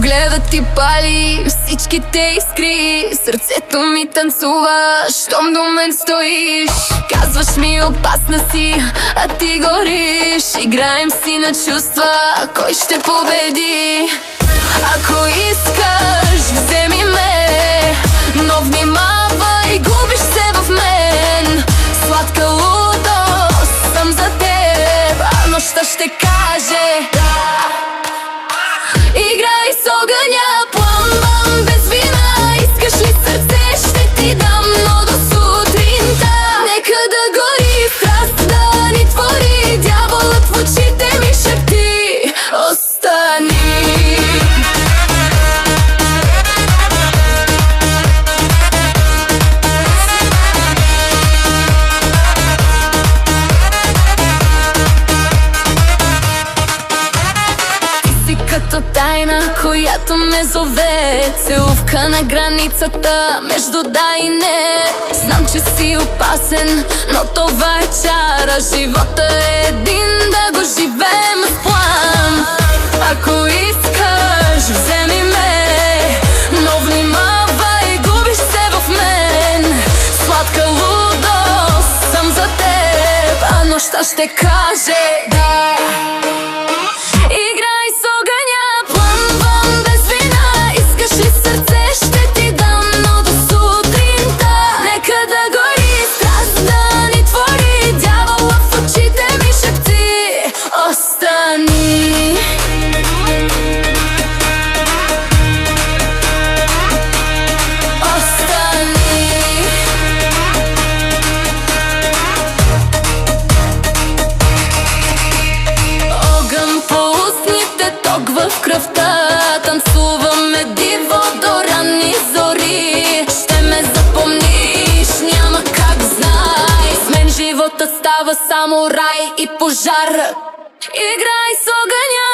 погледът ти пали всичките искри. Сърцето ми танцува, щом до мен стоиш. Казваш ми опасна си, а ти гориш. Играем си на чувства, кой ще победи? Ако искаш, вземи ме, но внимавай, губиш се в мен. Сладка лудост съм за теб, а нощта ще каже да. Играй с огъня, плам-бам, без вина. Искаш ли сърце, ще ти дам, но до сутринта нека да гори страст, да ни твори. Дяволът в очите ми шепти: остани. Като тайна, която ме зове, целувка на границата между да и не. Знам, че си опасен, но това е чара. Живота е един, да го живеем с план. Ако искаш, вземи ме, но внимавай, губиш се в мен. Сладка лудост съм за теб, а нощта ще каже да. Играй с огъня, плам-бам, без вина. Искаш ли сърце, ще ти дам, но до сутринта нека да гори страст, да ни твори. Дявола в очите ми шепти: остани. В кръвта танцуваме диво до ранни зори. Ще ме запомниш, няма как знай. С мен животът става само рай и пожар. Играй с огъня,